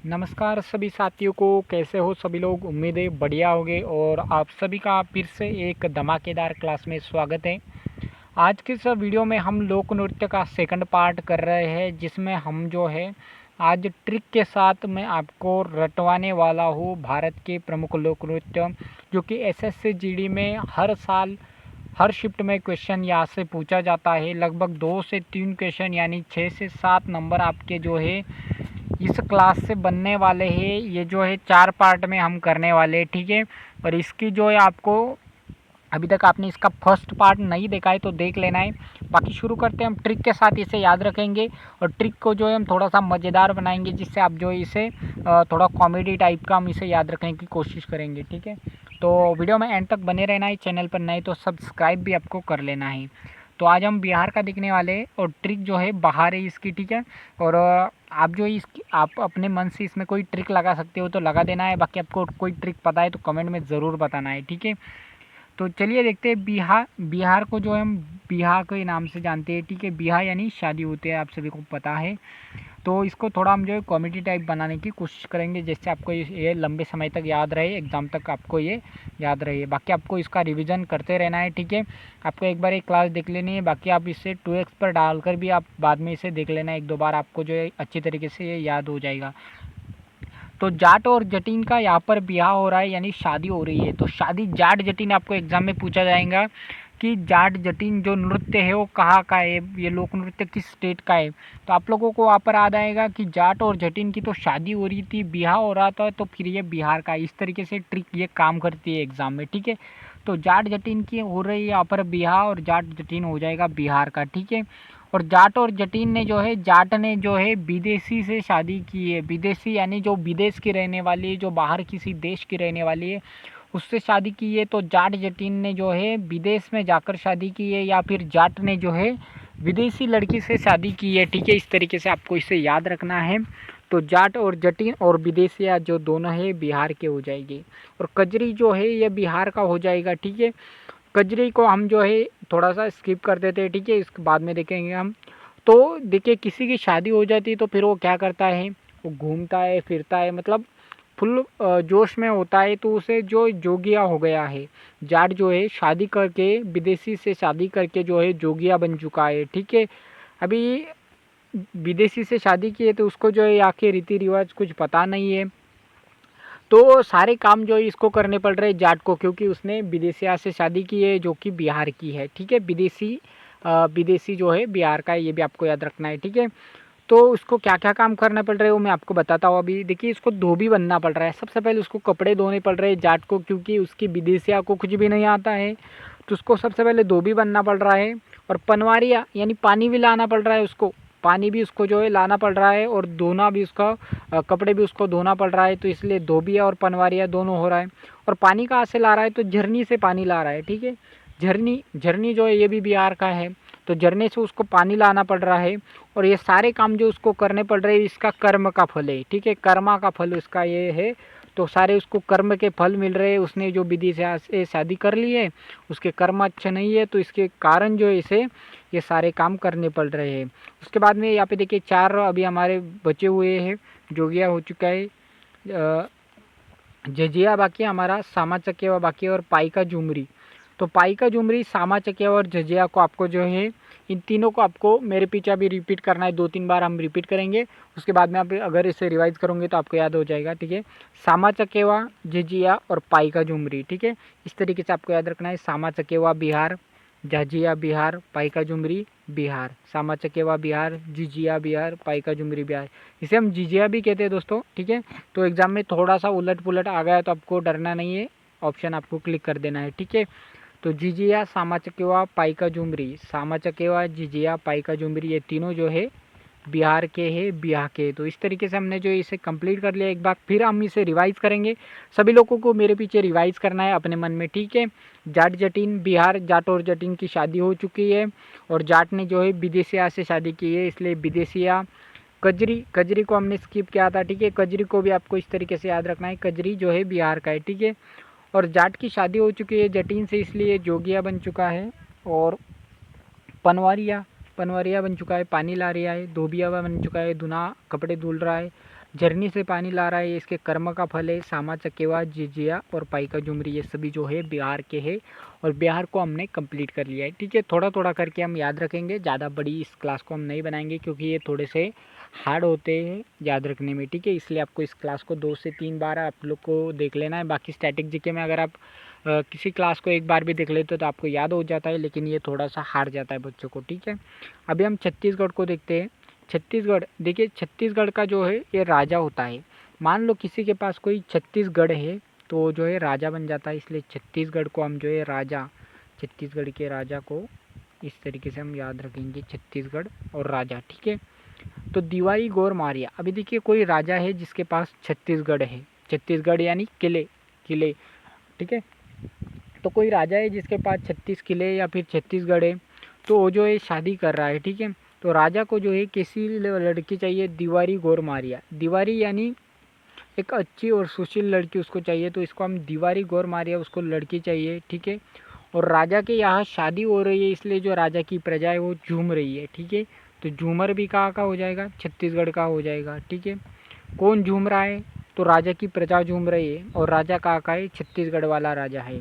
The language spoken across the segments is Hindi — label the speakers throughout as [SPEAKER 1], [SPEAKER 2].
[SPEAKER 1] नमस्कार सभी साथियों को। कैसे हो सभी लोग? उम्मीद है बढ़िया होगे और आप सभी का फिर से एक धमाकेदार क्लास में स्वागत है। आज के इस वीडियो में हम लोक नृत्य का सेकंड पार्ट कर रहे हैं, जिसमें हम जो है आज ट्रिक के साथ मैं आपको रटवाने वाला हूँ भारत के प्रमुख लोक नृत्य, जो कि एसएससी जीडी में हर साल हर शिफ्ट में क्वेश्चन यहाँ से पूछा जाता है। लगभग 2 से 3 क्वेश्चन यानी 6 से 7 नंबर आपके जो है इस क्लास से बनने वाले हैं। ये जो है 4 पार्ट में हम करने वाले हैं, ठीक है। और इसकी जो है आपको अभी तक आपने इसका फर्स्ट पार्ट नहीं देखा है तो देख लेना है। बाकी शुरू करते हैं हम ट्रिक के साथ, इसे याद रखेंगे और ट्रिक को जो है हम थोड़ा सा मज़ेदार बनाएंगे, जिससे आप जो इसे थोड़ा कॉमेडी टाइप का हम इसे याद रखने की कोशिश करेंगे, ठीक है। तो वीडियो में एंड तक बने रहना है। चैनल पर नए तो सब्सक्राइब भी आपको कर लेना है। तो आज हम बिहार का देखने वाले हैं और ट्रिक जो है बाहर है इसकी, ठीक है। और आप जो इसकी आप अपने मन से इसमें कोई ट्रिक लगा सकते हो तो लगा देना है। बाकी आपको कोई ट्रिक पता है तो कमेंट में ज़रूर बताना है, ठीक है। तो चलिए देखते हैं। बिहार बिहार को जो हम बिहार के नाम से जानते हैं, ठीक है। बिहार यानी शादी होती है, आप सभी को पता है। तो इसको थोड़ा हम जो है कॉमेडी टाइप बनाने की कोशिश करेंगे, जिससे आपको ये लंबे समय तक याद रहे, एग्ज़ाम तक आपको ये याद रहे। बाकी आपको इसका रिवीजन करते रहना है, ठीक है। आपको एक बार एक क्लास देख लेनी है, बाकी आप इसे 2x पर डालकर भी आप बाद में इसे देख लेना एक दो बार, आपको जो है अच्छी तरीके से ये याद हो जाएगा। तो जाट और जटिन का यहाँ पर ब्याह हो रहा है, यानी शादी हो रही है। तो शादी जाट जटिन आपको एग्जाम में पूछा जाएगा कि जाट जटिन जो नृत्य है वो कहाँ का है, ये लोक नृत्य किस स्टेट का है। तो आप लोगों को वहाँ पर याद आएगा कि जाट और जटिन की तो शादी हो रही थी, ब्याह हो रहा था, तो फिर ये बिहार का। इस तरीके से ट्रिक ये काम करती है एग्जाम में, ठीक है। तो जाट जटिन की हो रही है यहाँ पर ब्याह और जाट जटिन हो जाएगा बिहार का, ठीक है। और जाट और जटिन ने जो है, जाट ने जो है विदेशी से शादी की है। विदेशी यानी जो विदेश की रहने वाली है, जो बाहर किसी देश की रहने वाली है, उससे शादी की है। तो जाट जटिन ने जो है विदेश में जाकर शादी की है, या फिर जाट ने जो है विदेशी लड़की से शादी की है, ठीक है। इस तरीके से आपको इसे याद रखना है। तो जाट और जटिन और विदेशिया जो दोनों है बिहार के हो जाएगी। और कजरी जो है ये बिहार का हो जाएगा, ठीक है। कजरी को हम जो है थोड़ा सा स्किप कर देते हैं, ठीक है, इसके बाद में देखेंगे हम। तो देखिए, किसी की शादी हो जाती है तो फिर वो क्या करता है, वो घूमता है फिरता है, मतलब फुल जोश में होता है, तो उसे जो जोगिया हो गया है। जाट जो है शादी करके, विदेशी से शादी करके जो है जोगिया बन चुका है, ठीक है। अभी विदेशी से शादी की है तो उसको जो है आके रीति रिवाज कुछ पता नहीं है, तो सारे काम जो है इसको करने पड़ रहे जाट को, क्योंकि उसने विदेशिया से शादी की है जो कि बिहार की है, ठीक है। विदेशी जो है बिहार का है, ये भी आपको याद रखना है, ठीक है। तो उसको क्या क्या काम करना पड़ रहा है वो मैं आपको बताता हूँ। अभी देखिए, इसको धोबी बनना पड़ रहा है। सबसे पहले उसको कपड़े धोने पड़ रहे हैं जाट को, क्योंकि उसकी विदेशिया को कुछ भी नहीं आता है, तो उसको सबसे पहले धोबी बनना पड़ रहा है। और पनवारिया यानी पानी भी लाना पड़ रहा है उसको, पानी भी उसको जो है लाना पड़ रहा है, और धोना भी उसका कपड़े भी उसको धोना पड़ रहा है। तो इसलिए धोबिया और पनवारिया दोनों हो रहा है। और पानी कहाँ से ला रहा है, तो झरनी से पानी ला रहा है, ठीक है। झरनी झरनी जो है ये भी बिहार का है, तो झरने से उसको पानी लाना पड़ रहा है। और ये सारे काम जो उसको करने पड़ रहे हैं, इसका कर्म का फल है, ठीक है। कर्मा का फल उसका ये है। तो सारे उसको कर्म के फल मिल रहे हैं। उसने जो विधि से शादी कर ली है, उसके कर्म अच्छे नहीं है, तो इसके कारण जो है इसे ये सारे काम करने पड़ रहे हैं। उसके बाद में यहाँ पे देखिए 4 अभी हमारे बचे हुए हैं। जोगिया हो चुका है, जजिया बाकी हमारा, सामा चकेवा बाकी, और पाई का झुमरी। तो पाई का झुमरी, सामा चकेवा और जजिया को आपको जो है, इन तीनों को आपको मेरे पीछे अभी रिपीट करना है। 2-3 बार हम रिपीट करेंगे, उसके बाद में आप अगर इसे रिवाइज करोगे तो आपको याद हो जाएगा, ठीक है। सामा चकेवा, जजिया और पाई का झुमरी, ठीक है। इस तरीके से आपको याद रखना है। सामा चकेवा बिहार, जाजिया बिहार, पाई का झुमरी बिहार। सामा चकेवा बिहार, जिजिया बिहार, पाई का झुमरी बिहार। इसे हम जिजिया भी कहते हैं दोस्तों, ठीक है। तो एग्जाम में थोड़ा सा उलट पुलट आ गया तो आपको डरना नहीं है, ऑप्शन आपको क्लिक कर देना है, ठीक है। तो जिजिया, सामा चकेवा, पाई का झुमरी, सामा चकेवा, जिजिया, पाई का झुमरी, ये तीनों जो है बिहार के है, बिहार के। तो इस तरीके से हमने जो इसे कंप्लीट कर लिया। एक बार फिर हम इसे रिवाइज करेंगे। सभी लोगों को मेरे पीछे रिवाइज करना है अपने मन में, ठीक है। जाट जटिन बिहार, जाट और जटिन की शादी हो चुकी है, और जाट ने जो है विदेशिया से शादी की है, इसलिए विदेशिया। कजरी, कजरी को हमने स्किप किया था, ठीक है। कजरी को भी आपको इस तरीके से याद रखना है, कजरी जो है बिहार का है, ठीक है। और जाट की शादी हो चुकी है जटिन से, इसलिए जोगिया बन चुका है। और पनवारिया, पनवारिया बन चुका है, पानी ला रहा है। धोबिया बन चुका है, धुना कपड़े धुल रहा है। झरने से पानी ला रहा है, ये इसके कर्म का फल है। सामा चकेवा, जिजिया और पाइका झुमरी ये सभी जो है बिहार के हैं और बिहार को हमने कंप्लीट कर लिया है। ठीक है, थोड़ा थोड़ा करके हम याद रखेंगे, ज़्यादा बड़ी इस क्लास को हम नहीं बनाएंगे क्योंकि ये थोड़े से हार्ड होते हैं याद रखने में। ठीक है, इसलिए आपको इस क्लास को 2 से 3 बार आप लोग को देख लेना है। बाकी स्टैटिक जीके में अगर आप किसी क्लास को एक बार भी देख लेते तो आपको याद हो जाता है, लेकिन ये थोड़ा सा हार्ड जाता है बच्चों को। ठीक है, अभी हम छत्तीसगढ़ को देखते हैं। छत्तीसगढ़, देखिए छत्तीसगढ़ का जो है ये राजा होता है। मान लो किसी के पास कोई छत्तीसगढ़ है तो जो है राजा बन जाता है, इसलिए छत्तीसगढ़ को हम जो है राजा, छत्तीसगढ़ के राजा को इस तरीके से हम याद रखेंगे, छत्तीसगढ़ और राजा। ठीक है, तो दिवारी गौर मारिया, अभी देखिए कोई राजा है जिसके पास छत्तीसगढ़ है, छत्तीसगढ़ यानी किले, किले। ठीक है, तो कोई राजा है जिसके पास 36 किले या फिर छत्तीसगढ़ है, तो वो जो है शादी कर रहा है। ठीक है, तो राजा को जो है किसी लड़की चाहिए, दिवारी गौर मारिया, दिवारी यानी एक अच्छी और सुशील लड़की उसको चाहिए, तो इसको हम दिवारी गौर मारिया, उसको लड़की चाहिए। ठीक है, और राजा के यहाँ शादी हो रही है, इसलिए जो राजा की प्रजा है वो झूम रही है। ठीक है, तो झूमर भी कहाँ का हो जाएगा, छत्तीसगढ़ का हो जाएगा। ठीक है, कौन झूम रहा है, तो राजा की प्रजा झूम रही है, और राजा कहाँ का है, छत्तीसगढ़ वाला राजा है।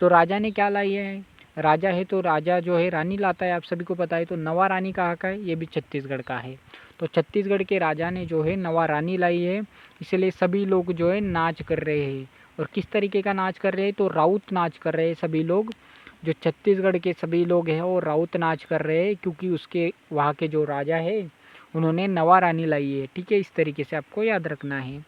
[SPEAKER 1] तो राजा ने क्या लाई है, राजा है तो राजा जो है रानी लाता है, आप सभी को पता है। तो नवा रानी कहाँ का है, ये भी छत्तीसगढ़ का है। तो छत्तीसगढ़ के राजा ने जो है नवा रानी लाई है, इसलिए सभी लोग जो है नाच कर रहे हैं। और किस तरीके का नाच कर रहे हैं, तो राउत नाच कर रहे हैं सभी लोग, जो छत्तीसगढ़ के सभी लोग हैं वो राउत नाच कर रहे हैं, क्योंकि उसके वहाँ के जो राजा है उन्होंने नवा रानी लाई है। ठीक है, इस तरीके से आपको याद रखना है।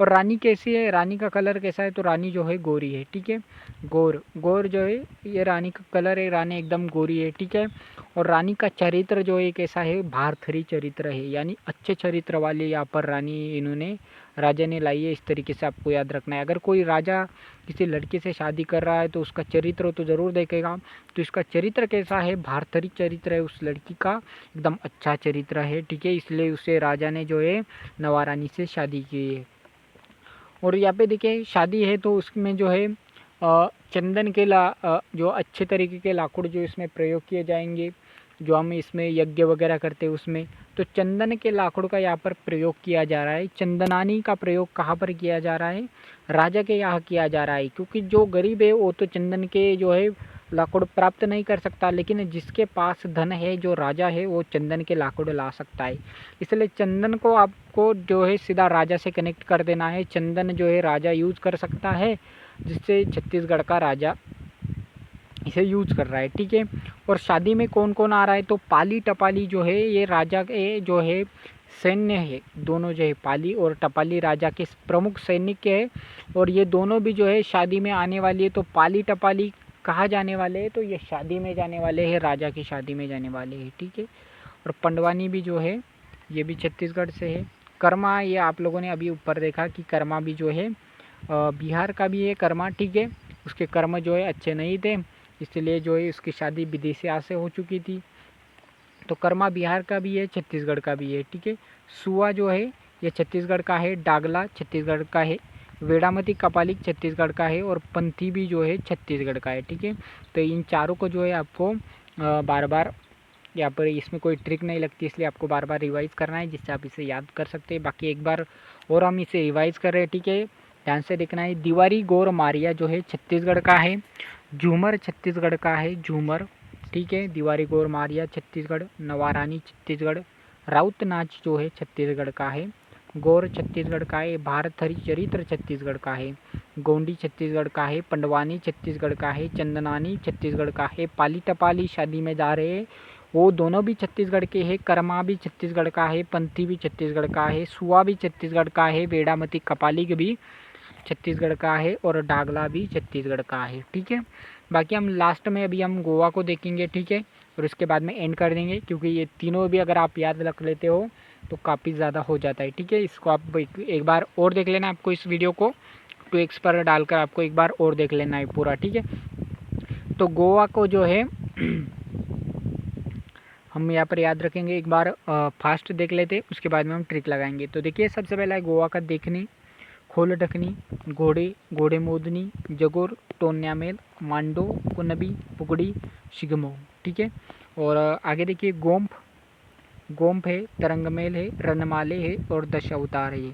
[SPEAKER 1] और रानी कैसी है, रानी का कलर कैसा है, तो रानी जो है गोरी है। ठीक है, गोर, गोर जो है ये रानी का कलर है, रानी एकदम गोरी है। ठीक है, और रानी का चरित्र जो है कैसा है, भारथरी चरित्र है, यानी अच्छे चरित्र वाली यहाँ पर रानी इन्होंने राजा ने लाई है। इस तरीके से आपको याद रखना है। अगर कोई राजा किसी लड़की से शादी कर रहा है तो उसका चरित्र तो ज़रूर देखेगा, तो इसका चरित्र कैसा है, भारथरी चरित्र है उस लड़की का, एकदम अच्छा चरित्र है। ठीक है, इसलिए उसे राजा ने जो है नवा रानी से शादी की है। और यहाँ पे देखिए शादी है तो उसमें जो है चंदन के जो अच्छे तरीके के लाकड़ जो इसमें प्रयोग किए जाएंगे, जो हम इसमें यज्ञ वगैरह करते हैं उसमें, तो चंदन के लाकड़ का यहाँ पर प्रयोग किया जा रहा है। चंदनानी का प्रयोग कहाँ पर किया जा रहा है, राजा के यहाँ किया जा रहा है, क्योंकि जो गरीब है वो तो चंदन के जो है लाकड़ प्राप्त नहीं कर सकता, लेकिन जिसके पास धन है, जो राजा है, वो चंदन के लाकड़ ला सकता है। इसलिए चंदन को आपको जो है सीधा राजा से कनेक्ट कर देना है। चंदन जो है राजा यूज कर सकता है, जिससे छत्तीसगढ़ का राजा इसे यूज कर रहा है। ठीक है, और शादी में कौन कौन आ रहा है, तो पाली टपाली जो है ये राजा के जो है सैन्य है, दोनों जो है पाली और टपाली राजा के प्रमुख सैनिक है, और ये दोनों भी जो है शादी में आने वाली है। तो पाली टपाली कहाँ जाने वाले हैं, तो ये शादी में जाने वाले हैं, राजा की शादी में जाने वाले हैं। ठीक है, और पंडवानी भी जो है ये भी छत्तीसगढ़ से है। कर्मा, ये आप लोगों ने अभी ऊपर देखा कि कर्मा भी जो है बिहार का भी है कर्मा। ठीक है, उसके कर्म जो है अच्छे नहीं थे, इसलिए जो है उसकी शादी विदेशिया से हो चुकी थी। तो कर्मा बिहार का भी है, छत्तीसगढ़ का भी है। ठीक है, सुआ जो है ये छत्तीसगढ़ का है, डागला छत्तीसगढ़ का है, वेड़ामती कपालिक छत्तीसगढ़ का है, और पंथी भी जो है छत्तीसगढ़ का है। ठीक है, तो इन चारों को जो है आपको बार बार यहाँ पर इसमें कोई ट्रिक नहीं लगती, इसलिए आपको बार बार रिवाइज़ करना है, जिससे आप इसे याद कर सकते हैं। बाकी एक बार और हम इसे रिवाइज़ कर रहे हैं। ठीक है, ध्यान से देखना है। दिवारी गौर मारिया जो है छत्तीसगढ़ का है, झूमर छत्तीसगढ़ का है, झूमर। ठीक है, दिवारी गौर मारिया छत्तीसगढ़, नवारानी छत्तीसगढ़, राउत नाच जो है छत्तीसगढ़ का है, गौर छत्तीसगढ़ का है, भारतहरी चरित्र छत्तीसगढ़ का है, गोंडी छत्तीसगढ़ का है, पंडवानी छत्तीसगढ़ का है, चंदनानी छत्तीसगढ़ का है, पाली टपाली शादी में जा रहे हैं वो दोनों भी छत्तीसगढ़ के हैं, कर्मा भी छत्तीसगढ़ का है, पंथी भी छत्तीसगढ़ का है, सुआ भी छत्तीसगढ़ का है, वेड़ामती कपालिक भी छत्तीसगढ़ का है, और डागला भी छत्तीसगढ़ का है। ठीक है, बाकी हम लास्ट में अभी हम गोवा को देखेंगे। ठीक है, और उसके बाद में एंड कर देंगे, क्योंकि ये तीनों भी अगर आप याद रख लेते हो तो काफ़ी ज़्यादा हो जाता है। ठीक है, इसको आप एक बार और देख लेना, आपको इस वीडियो को 2x पर डालकर आपको एक बार और देख लेना है पूरा। ठीक है, तो गोवा को जो है हम यहाँ पर याद रखेंगे, एक बार फास्ट देख लेते, उसके बाद में हम ट्रिक लगाएंगे। तो देखिए सबसे पहला है गोवा का देखनी, खोल ढकनी, घोड़े, घोड़े मोदनी, जगोर, टोन्यामेल, मांडो, कुनबी, पुगड़ी, शिगमो। ठीक है, और आगे देखिए गोम्प, गोम्प है, तरंगमेल है, रनमाले है और दश अवतार है।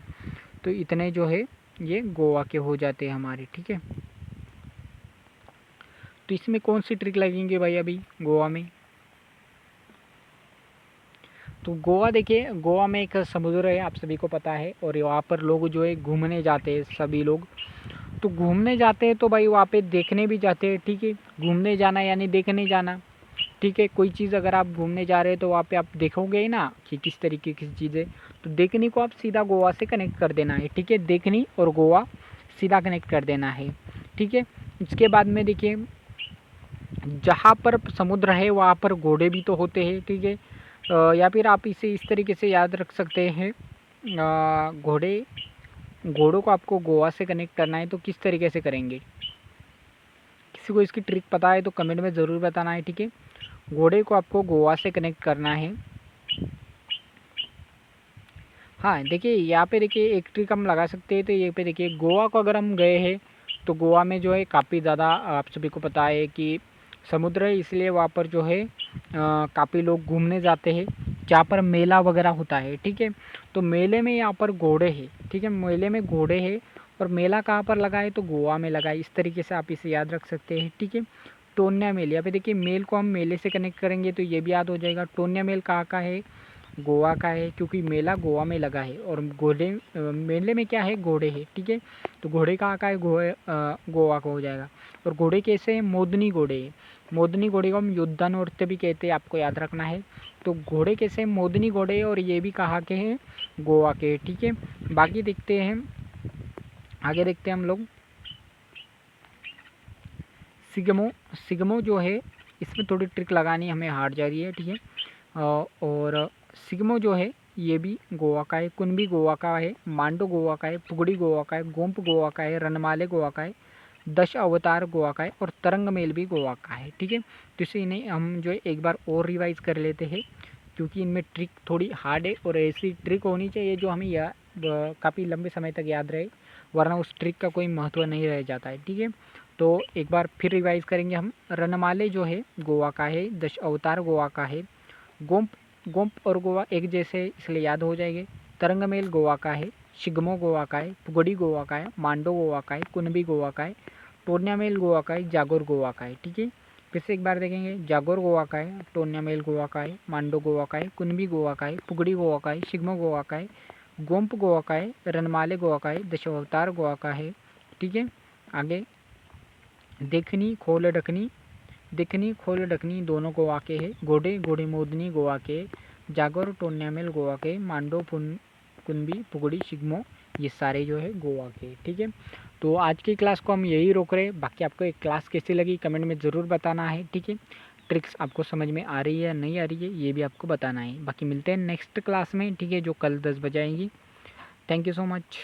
[SPEAKER 1] तो इतने जो है ये गोवा के हो जाते हैं हमारे, ठीक है। तो इसमें कौन सी ट्रिक लगेंगे भाई अभी गोवा में? तो गोवा देखिए, गोवा में एक समुद्र है, आप सभी को पता है, और वहाँ पर लोग जो है घूमने जाते हैं सभी लोग। तो घूमने जाते हैं तो भाई वहाँ पे देखने भी जाते हैं, ठीक है। घूमने जाना यानी देखने जाना, ठीक है। कोई चीज़ अगर आप घूमने जा रहे हैं तो वहाँ पे आप देखोगे ही ना कि किस तरीके की चीज़ है। तो देखनी को आप सीधा गोवा से कनेक्ट कर देना है, ठीक है। देखनी और गोवा सीधा कनेक्ट कर देना है, ठीक है। इसके बाद में देखिए, जहाँ पर समुद्र है वहाँ पर घोड़े भी तो होते हैं, ठीक है। या फिर आप इसे इस तरीके से याद रख सकते हैं, घोड़ों को आपको गोवा से कनेक्ट करना है तो किस तरीके से करेंगे? किसी को इसकी ट्रिक पता है तो कमेंट में ज़रूर बताना है, ठीक है। घोड़े को आपको गोवा से कनेक्ट करना है। हाँ देखिए, यहाँ पे देखिए एक ट्रिक हम लगा सकते हैं। तो ये पे देखिए, गोवा को अगर हम गए हैं तो गोवा में जो है काफ़ी ज़्यादा, आप सभी को पता है कि समुद्र है, इसलिए वहाँ पर जो है काफ़ी लोग घूमने जाते हैं, जहाँ पर मेला वगैरह होता है, ठीक है। तो मेले में यहाँ पर घोड़े हैं, ठीक है। मेले में घोड़े हैं और मेला कहाँ पर लगा है? तो गोवा में लगा है। इस तरीके से आप इसे याद रख सकते हैं, ठीक है। टोन्या मेल, यहाँ पे देखिए मेल को हम मेले से कनेक्ट करेंगे तो ये भी याद हो जाएगा। टोन्या मेल कहाँ का है? गोवा का है, क्योंकि मेला गोवा में लगा है। और घोड़े, मेले में क्या है? घोड़े है, ठीक है। तो घोड़े कहाँ का है? गोवा का हो जाएगा। और घोड़े कैसे हैं? मोदनी घोड़े है। मोदनी घोड़े को हम योद्धा नृत्य भी कहते हैं, आपको याद रखना है। तो घोड़े कैसे हैं? मोदनी घोड़े है, और ये भी कहाँ के हैं? गोवा के, ठीक है। बाकी देखते हैं, आगे देखते हैं हम लोग। सिगमो, सिगमो जो है इसमें थोड़ी ट्रिक लगानी हमें हार्ड जा रही है, ठीक है। और सिगमो जो है ये भी गोवा का है, कुनबी गोवा का है, मांडो गोवा का है, पुगड़ी गोवा का है, गोम्प गोवा का है, रनमाले गोवा का है, दश अवतार गोवा का है, और तरंग मेल भी गोवा का है, ठीक है। तो इसे इन्हें हम जो है एक बार और रिवाइज कर लेते हैं, क्योंकि इनमें ट्रिक थोड़ी हार्ड है, और ऐसी ट्रिक होनी चाहिए जो हमें काफ़ी लंबे समय तक याद रहे, वरना उस ट्रिक का कोई महत्व नहीं रह जाता है, ठीक है। तो एक बार फिर रिवाइज करेंगे हम। रनमाले जो है गोवा का है, दश अवतार गोवा का है, गोम्प, गोम्प और गोवा एक जैसे इसलिए याद हो जाएंगे। तरंगमेल गोवा का है, शिगमो गोवा का है, पुगड़ी गोवा का है, मांडो गोवा का है, कुनबी गोवा का है, टोन्यामेल गोवा का है, जागोर गोवा का है, ठीक है। फिर से एक बार देखेंगे, जागोर गोवा का है, टोन्यामेल गोवा का है, मांडो गोवा का है, कुनबी गोवा का है, पुगड़ी गोवा का है, शिगमो गोवा का है, गोम्प गोवा का है, रनमाले गोवा का है, दशावतार गोवा का है, ठीक है। आगे देखनी खोल ढकनी, दिखनी खोल ढकनी दोनों गोवा के है, घोड़े घोड़े मोदनी गोवा के, जागोर टोन्यामेल गोवा के, मांडो कुनबी पुगड़ी शिगमो ये सारे जो है गोवा के, ठीक है। तो आज की क्लास को हम यही रोक रहे हैं। बाकी आपको एक क्लास कैसी लगी कमेंट में ज़रूर बताना है, ठीक है। ट्रिक्स आपको समझ में आ रही है या नहीं आ रही है ये भी आपको बताना है। बाकी मिलते हैं नेक्स्ट क्लास में, ठीक है, जो कल 10 बजे आएंगी। Thank you so much.